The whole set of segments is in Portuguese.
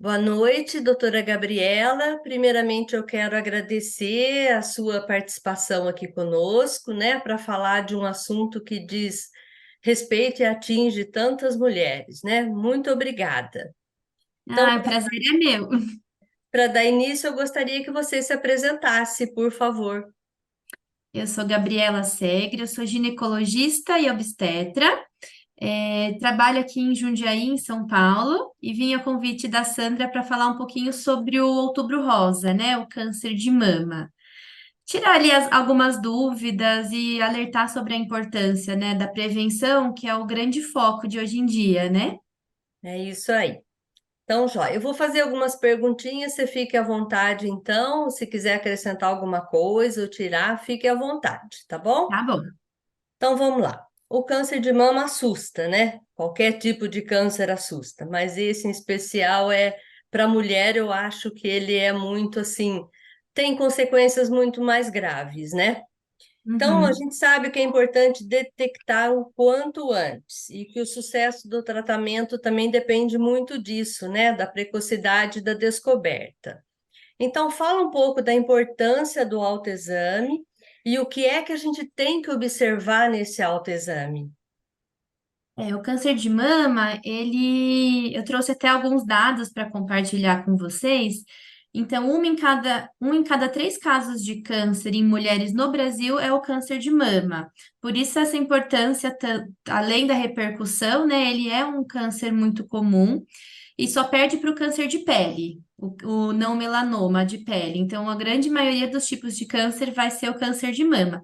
Boa noite, doutora Gabriela. Primeiramente, eu quero agradecer a sua participação aqui conosco, né, para falar de um assunto que diz respeito e atinge tantas mulheres, né? Muito obrigada. Então, Ah, o prazer é meu. para dar início, eu gostaria que você se apresentasse, por favor. Eu sou Gabriela Segre, eu sou ginecologista e obstetra. Trabalho aqui em Jundiaí, em São Paulo, e vim a convite da Sandra para falar um pouquinho sobre o Outubro Rosa, né? O câncer de mama. Tirar ali algumas dúvidas e alertar sobre a importância, né, da prevenção, que é o grande foco de hoje em dia, né? É isso aí. Então, Jó, eu vou fazer algumas perguntinhas, você fique à vontade, então. Se quiser acrescentar alguma coisa ou tirar, fique à vontade, tá bom? Tá bom. Então vamos lá. O câncer de mama assusta, né? Qualquer tipo de câncer assusta, mas esse em especial é para mulher, eu acho que ele é muito assim, tem consequências muito mais graves, né? Então a Uhum. gente sabe que é importante detectar o quanto antes e que o sucesso do tratamento também depende muito disso, né? Da precocidade da descoberta. Então, fala um pouco da importância do autoexame e o que é que a gente tem que observar nesse autoexame. O câncer de mama, eu trouxe até alguns dados para compartilhar com vocês. Então, um em cada três casos de câncer em mulheres no Brasil é o câncer de mama. Por isso, essa importância, além da repercussão, né? Ele é um câncer muito comum e só perde para o câncer de pele, o não melanoma de pele. Então, a grande maioria dos tipos de câncer vai ser o câncer de mama.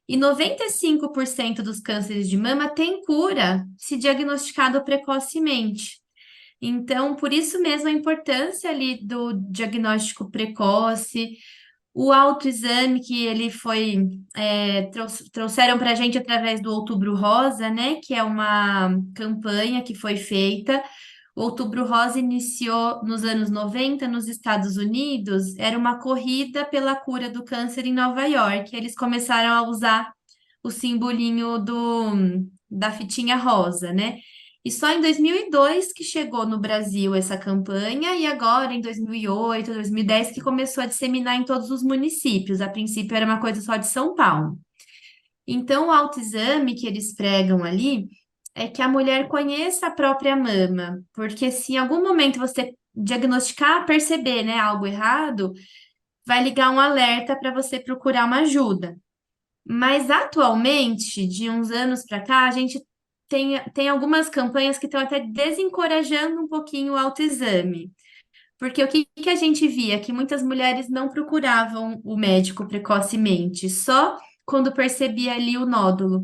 E 95% dos cânceres de mama têm cura se diagnosticado precocemente. Então, por isso mesmo a importância ali do diagnóstico precoce, o autoexame que ele foi, trouxeram para a gente através do Outubro Rosa, né? Que é uma campanha que foi feita. O Outubro Rosa iniciou nos anos 90 nos Estados Unidos, era uma corrida pela cura do câncer em Nova York. Eles começaram a usar o simbolinho da fitinha rosa, né? E só em 2002 que chegou no Brasil essa campanha, e agora em 2008, 2010 que começou a disseminar em todos os municípios. A princípio era uma coisa só de São Paulo. Então, o autoexame que eles pregam ali é que a mulher conheça a própria mama, porque se em algum momento você diagnosticar, perceber, né, algo errado, vai ligar um alerta para você procurar uma ajuda. Mas atualmente, de uns anos para cá, a gente tem algumas campanhas que estão até desencorajando um pouquinho o autoexame. Porque o que, que a gente via? Que muitas mulheres não procuravam o médico precocemente, só quando percebia ali o nódulo.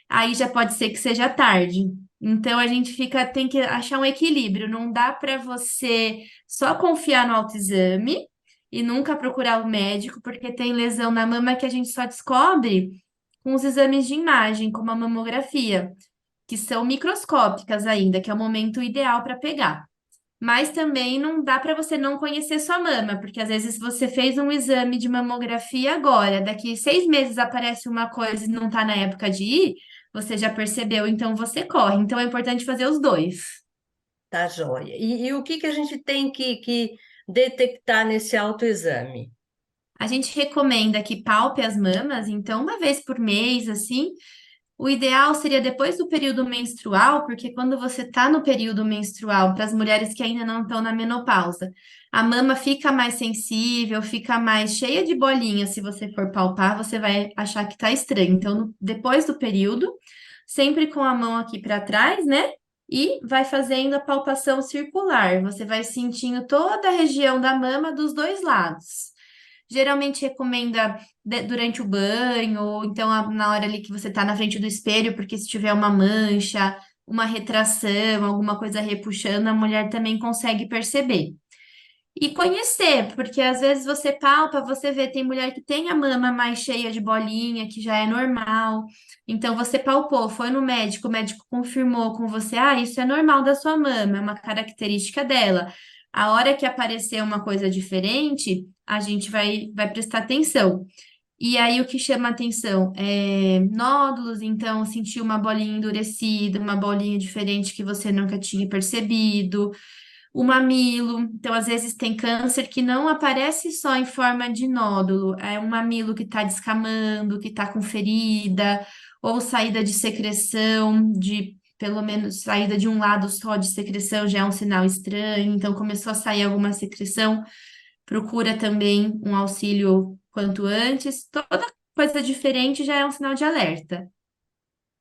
Aí já pode ser que seja tarde. Então a gente tem que achar um equilíbrio. Não dá para você só confiar no autoexame e nunca procurar o médico, porque tem lesão na mama que a gente só descobre com os exames de imagem, como a mamografia, que são microscópicas ainda, que é o momento ideal para pegar. Mas também não dá para você não conhecer sua mama, porque às vezes você fez um exame de mamografia agora, daqui 6 meses aparece uma coisa e não está na época de ir, você já percebeu, então você corre. Então é importante fazer os dois. Tá joia. E o que que a gente tem que detectar nesse autoexame? A gente recomenda que palpe as mamas, então uma vez por mês, assim. O ideal seria depois do período menstrual, porque quando você está no período menstrual, para as mulheres que ainda não estão na menopausa, a mama fica mais sensível, fica mais cheia de bolinhas. Se você for palpar, você vai achar que está estranho. Então, depois do período, sempre com a mão aqui para trás, né? E vai fazendo a palpação circular. Você vai sentindo toda a região da mama dos dois lados. Geralmente recomenda durante o banho, ou então na hora ali que você tá na frente do espelho, porque se tiver uma mancha, uma retração, alguma coisa repuxando, a mulher também consegue perceber. E conhecer, porque às vezes você palpa, você vê, tem mulher que tem a mama mais cheia de bolinha, que já é normal. Então você palpou, foi no médico, o médico confirmou com você, ah, isso é normal da sua mama, é uma característica dela. A hora que aparecer uma coisa diferente, a gente vai prestar atenção. E aí o que chama atenção é nódulos, então sentir uma bolinha endurecida, uma bolinha diferente que você nunca tinha percebido, o mamilo. Então, às vezes tem câncer que não aparece só em forma de nódulo, é um mamilo que está descamando, que está com ferida, ou saída de secreção, de pelo menos saída de um lado só de secreção já é um sinal estranho. Então, começou a sair alguma secreção, procura também um auxílio quanto antes. Toda coisa diferente já é um sinal de alerta.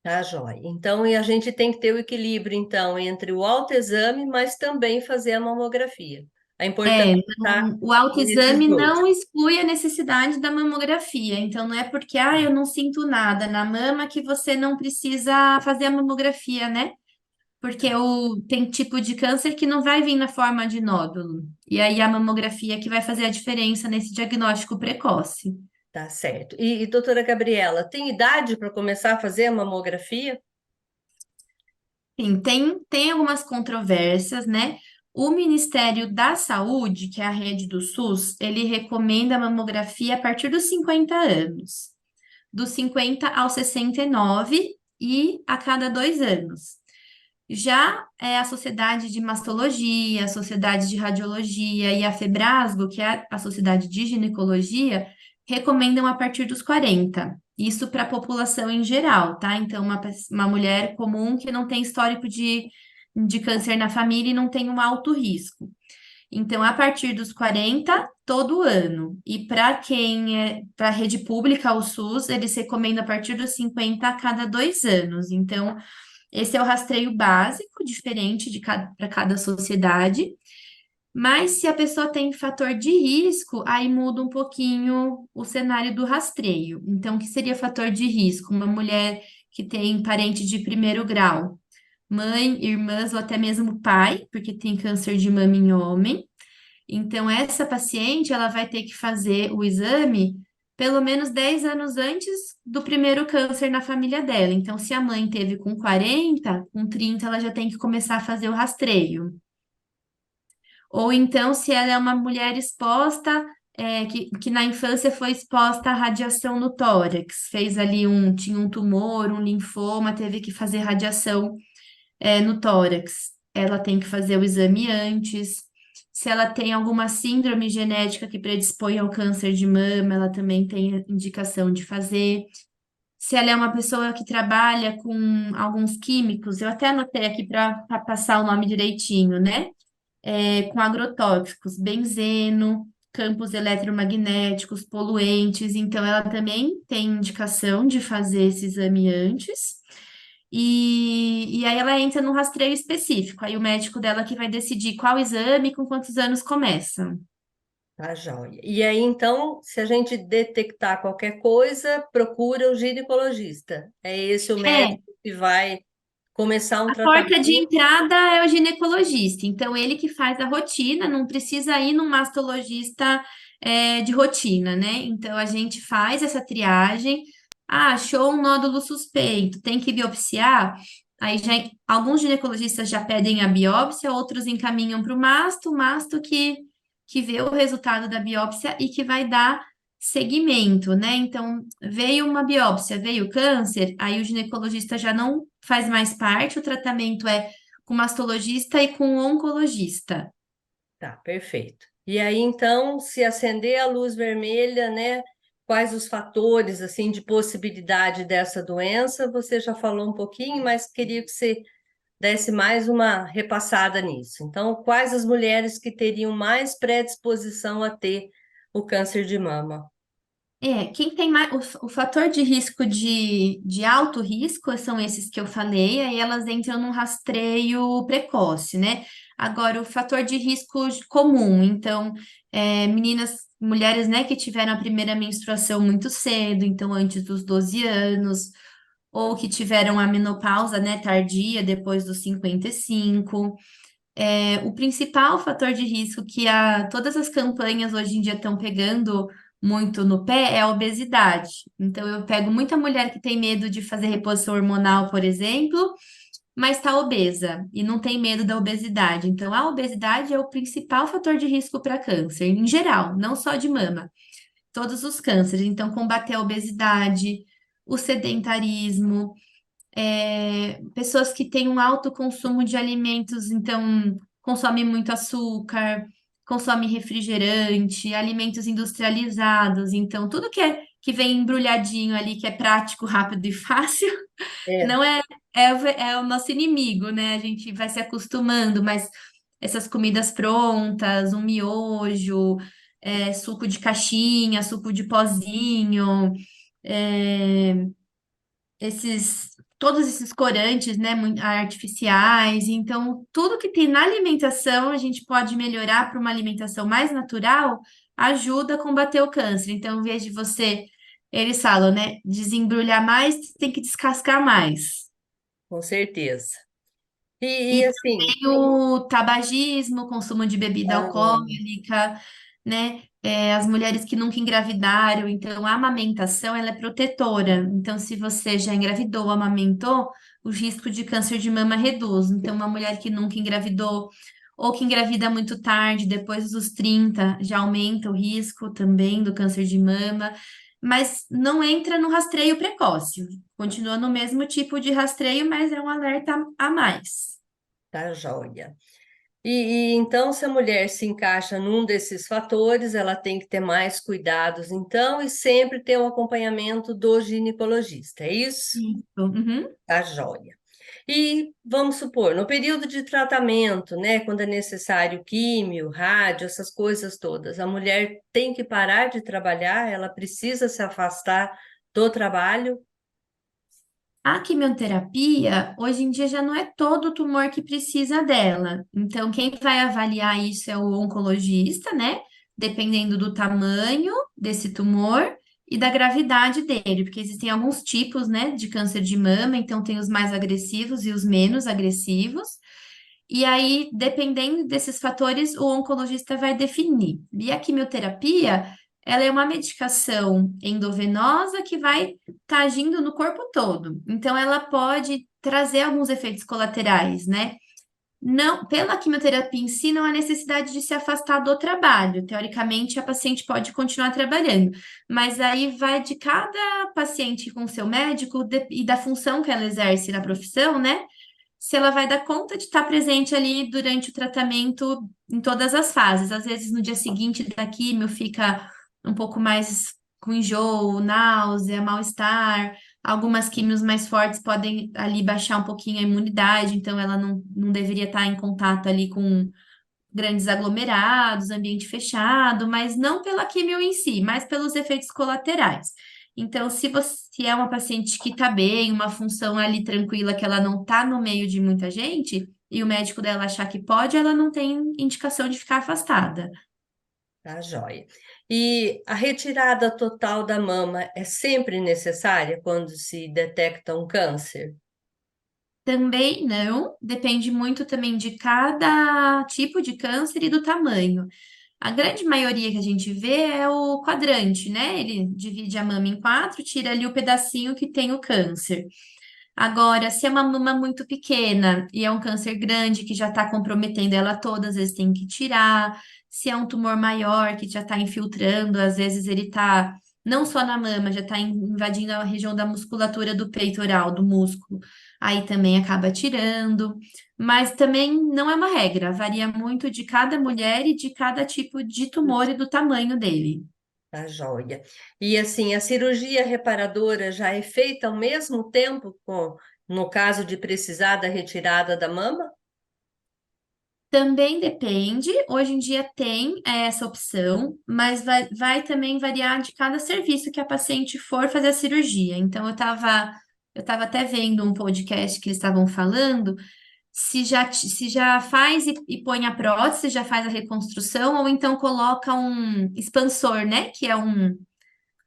Tá, joia. Então, e a gente tem que ter o equilíbrio, então, entre o autoexame, mas também fazer a mamografia. A importância É, está o nesses autoexame dois. não exclui a necessidade da mamografia. Então, não é porque, eu não sinto nada na mama que você não precisa fazer a mamografia, né? Porque tem tipo de câncer que não vai vir na forma de nódulo. E aí a mamografia que vai fazer a diferença nesse diagnóstico precoce. Tá certo. E, doutora Gabriela, tem idade para começar a fazer a mamografia? Sim, tem algumas controvérsias, né? O Ministério da Saúde, que é a rede do SUS, ele recomenda a mamografia a partir dos 50 anos, dos 50 aos 69 e a cada 2 anos. Já a Sociedade de Mastologia, a Sociedade de Radiologia e a Febrasgo, que é a Sociedade de Ginecologia, recomendam a partir dos 40. Isso para a população em geral, tá? Então, uma mulher comum que não tem histórico de câncer na família e não tem um alto risco. Então, a partir dos 40, todo ano. E para quem é para a rede pública, o SUS, eles recomendam a partir dos 50 a cada 2 anos. Então, esse é o rastreio básico, diferente para cada sociedade. Mas se a pessoa tem fator de risco, aí muda um pouquinho o cenário do rastreio. Então, o que seria fator de risco? Uma mulher que tem parente de primeiro grau, mãe, irmãs ou até mesmo pai, porque tem câncer de mama em homem. Então, essa paciente, ela vai ter que fazer o exame pelo menos 10 anos antes do primeiro câncer na família dela. Então, se a mãe teve com 40, com 30 ela já tem que começar a fazer o rastreio. Ou então, se ela é uma mulher exposta, que na infância foi exposta à radiação no tórax, fez ali tinha um tumor, um linfoma, teve que fazer radiação no tórax. Ela tem que fazer o exame antes. Se ela tem alguma síndrome genética que predispõe ao câncer de mama, ela também tem a indicação de fazer. Se ela é uma pessoa que trabalha com alguns químicos, eu até anotei aqui para passar o nome direitinho, né? Com agrotóxicos, benzeno, campos eletromagnéticos, poluentes. Então, ela também tem indicação de fazer esse exame antes. E aí ela entra num rastreio específico. Aí o médico dela que vai decidir qual exame e com quantos anos começa. Tá, joia. E aí, então, se a gente detectar qualquer coisa, procura o ginecologista. É esse o É, médico que vai começar um a porta de tratamento. entrada é o ginecologista. Então, ele que faz a rotina, não precisa ir num mastologista, de rotina, né? Então, a gente faz essa triagem. Ah, achou um nódulo suspeito, tem que biopsiar. Aí já, alguns ginecologistas já pedem a biópsia, outros encaminham para o masto que vê o resultado da biópsia e que vai dar seguimento, né? Então, veio uma biópsia, veio câncer, aí o ginecologista já não faz mais parte, o tratamento é com mastologista e com oncologista. Tá, perfeito. E aí, então, se acender a luz vermelha, né? Quais os fatores, assim, de possibilidade dessa doença? Você já falou um pouquinho, mas queria que você desse mais uma repassada nisso. Então, quais as mulheres que teriam mais predisposição a ter o câncer de mama? Quem tem mais, o fator de risco de alto risco são esses que eu falei, aí elas entram num rastreio precoce, né? Agora, o fator de risco comum, então, meninas, mulheres, né, que tiveram a primeira menstruação muito cedo, então antes dos 12 anos, ou que tiveram a menopausa, né, tardia, depois dos 55. O principal fator de risco que todas as campanhas hoje em dia estão pegando muito no pé é a obesidade. Então, eu pego muita mulher que tem medo de fazer reposição hormonal, por exemplo, mas está obesa e não tem medo da obesidade. Então, a obesidade é o principal fator de risco para câncer, em geral, não só de mama, todos os cânceres. Então, combater a obesidade, o sedentarismo, pessoas que têm um alto consumo de alimentos, então consome muito açúcar, consome refrigerante, alimentos industrializados. Então, tudo que vem embrulhadinho ali, que é prático, rápido e fácil, É, não é o nosso inimigo, né? A gente vai se acostumando, mas essas comidas prontas, um miojo, suco de caixinha, suco de pozinho, é, todos esses corantes, né, artificiais. Então, tudo que tem na alimentação, a gente pode melhorar para uma alimentação mais natural, ajuda a combater o câncer. Então, em vez de você, eles falam, né, desembrulhar mais, tem que descascar mais. com certeza. E E assim, também o tabagismo, o consumo de bebida ah, alcoólica, né? As mulheres que nunca engravidaram, então a amamentação ela é protetora. Então, se você já engravidou, amamentou, o risco de câncer de mama reduz. Então, uma mulher que nunca engravidou ou que engravida muito tarde, depois dos 30, já aumenta o risco também do câncer de mama, mas não entra no rastreio precoce. Continua no mesmo tipo de rastreio, mas é um alerta a mais. tá joia. E então, se a mulher se encaixa num desses fatores, ela tem que ter mais cuidados, então, e sempre ter um acompanhamento do ginecologista, é isso? Isso. Uhum. Tá joia. E vamos supor, no período de tratamento, né, quando é necessário químio, rádio, essas coisas todas, a mulher tem que parar de trabalhar, ela precisa se afastar do trabalho. A quimioterapia, hoje em dia, já não é todo tumor que precisa dela. Então, quem vai avaliar isso é o oncologista, né? Dependendo do tamanho desse tumor e da gravidade dele, porque existem alguns tipos, né, de câncer de mama, então tem os mais agressivos e os menos agressivos. E aí, dependendo desses fatores, o oncologista vai definir. E a quimioterapia, ela é uma medicação endovenosa que vai estar agindo no corpo todo. Então, ela pode trazer alguns efeitos colaterais, né? Não, pela quimioterapia em si, não há necessidade de se afastar do trabalho. Teoricamente, a paciente pode continuar trabalhando, mas aí vai de cada paciente com seu médico e da função que ela exerce na profissão, né? Se ela vai dar conta de estar presente ali durante o tratamento em todas as fases. Às vezes, no dia seguinte da quimio, fica um pouco mais com enjoo, náusea, mal-estar. Algumas químios mais fortes podem ali baixar um pouquinho a imunidade, então ela não deveria estar em contato ali com grandes aglomerados, ambiente fechado, mas não pela quimio em si, mas pelos efeitos colaterais. Então, se você é uma paciente que está bem, uma função ali tranquila, que ela não está no meio de muita gente, e o médico dela achar que pode, ela não tem indicação de ficar afastada. Tá joia. E a retirada total da mama é sempre necessária quando se detecta um câncer? Também não, depende muito também de cada tipo de câncer e do tamanho. A grande maioria que a gente vê é o quadrante, né? Ele divide a mama em quatro, tira ali o pedacinho que tem o câncer. Agora, se é uma mama muito pequena e é um câncer grande que já está comprometendo ela toda, às vezes tem que tirar. Se é um tumor maior que já está infiltrando, às vezes ele está não só na mama, já está invadindo a região da musculatura do peitoral, do músculo. Aí também acaba tirando. Mas também não é uma regra, varia muito de cada mulher e de cada tipo de tumor e do tamanho dele. Tá joia. E assim, a cirurgia reparadora já é feita ao mesmo tempo no caso de precisar da retirada da mama? Também depende. Hoje em dia tem essa opção, mas vai também variar de cada serviço que a paciente for fazer a cirurgia. Então, eu tava até vendo um podcast que eles estavam falando se já faz e põe a prótese, já faz a reconstrução, ou então coloca um expansor, né? Que é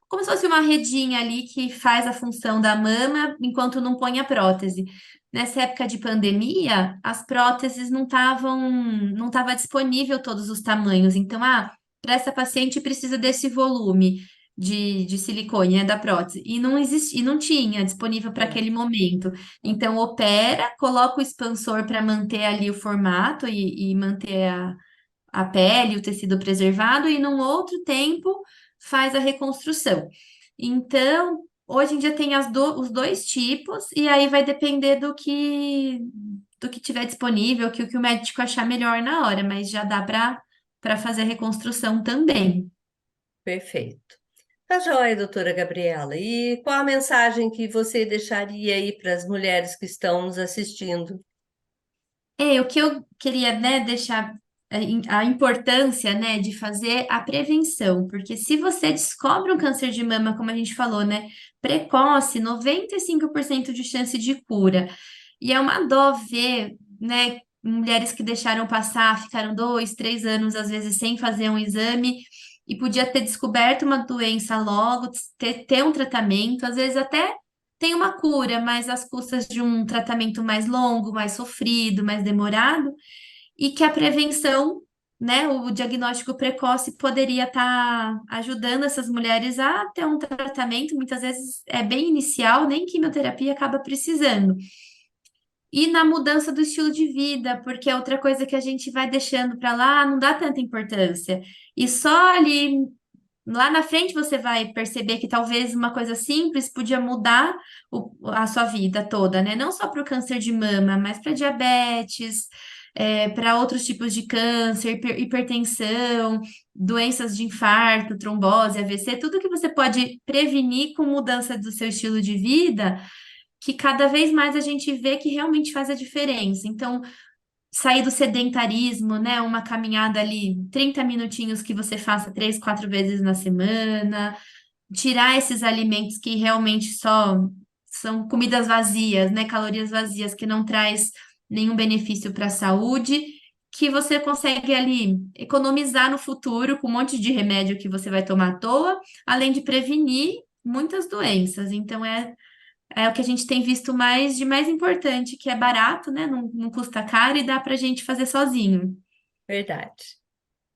como se fosse uma redinha ali que faz a função da mama enquanto não põe a prótese. Nessa época de pandemia, as próteses não estava disponível todos os tamanhos. Então, para essa paciente precisa desse volume de silicone, né, da prótese. E não existia, e não tinha disponível para É. aquele momento. Então, opera, coloca o expansor para manter ali o formato e manter a pele, o tecido preservado, e num outro tempo faz a reconstrução. Então, Hoje em dia tem os dois tipos, e aí vai depender do que tiver disponível, que o que o médico achar melhor na hora, mas já dá para fazer a reconstrução também. Perfeito. Tá joia, doutora Gabriela. E qual a mensagem que você deixaria aí para as mulheres que estão nos assistindo? O que eu queria, né, deixar a importância, né, de fazer a prevenção, porque se você descobre um câncer de mama, como a gente falou, né, precoce, 95% de chance de cura. E é uma dó ver, né, mulheres que deixaram passar, ficaram 2, 3 anos, às vezes, sem fazer um exame, e podia ter descoberto uma doença logo, ter um tratamento, às vezes até tem uma cura, mas às custas de um tratamento mais longo, mais sofrido, mais demorado, e que a prevenção, né, o diagnóstico precoce poderia estar ajudando essas mulheres a ter um tratamento, muitas vezes é bem inicial, nem quimioterapia acaba precisando. E na mudança do estilo de vida, porque é outra coisa que a gente vai deixando para lá, não dá tanta importância. E só ali lá na frente você vai perceber que talvez uma coisa simples podia mudar a sua vida toda, né? Não só para o câncer de mama, mas para diabetes, para outros tipos de câncer, hipertensão, doenças de infarto, trombose, AVC, tudo que você pode prevenir com mudança do seu estilo de vida, que cada vez mais a gente vê que realmente faz a diferença. Então, sair do sedentarismo, né? Uma caminhada ali, 30 minutinhos que você faça 3, 4 vezes na semana, tirar esses alimentos que realmente só são comidas vazias, né? Calorias vazias que não traz nenhum benefício para a saúde, que você consegue ali economizar no futuro com um monte de remédio que você vai tomar à toa, além de prevenir muitas doenças. Então é o que a gente tem visto mais de mais importante, que é barato, né? Não custa caro e dá para a gente fazer sozinho. Verdade.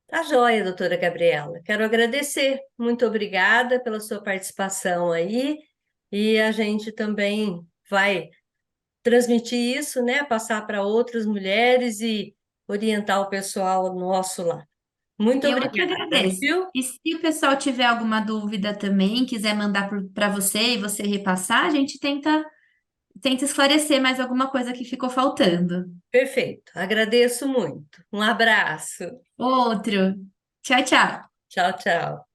Tá joia, doutora Gabriela. Quero agradecer. Muito obrigada pela sua participação aí. E a gente também vai transmitir isso, né? Passar para outras mulheres e orientar o pessoal nosso lá. Muito Eu é que obrigada, agradeço. viu? E se o pessoal tiver alguma dúvida também, quiser mandar para você e você repassar, a gente tenta esclarecer mais alguma coisa que ficou faltando. Perfeito. Agradeço muito. Um abraço. Outro. Tchau, tchau. Tchau, tchau.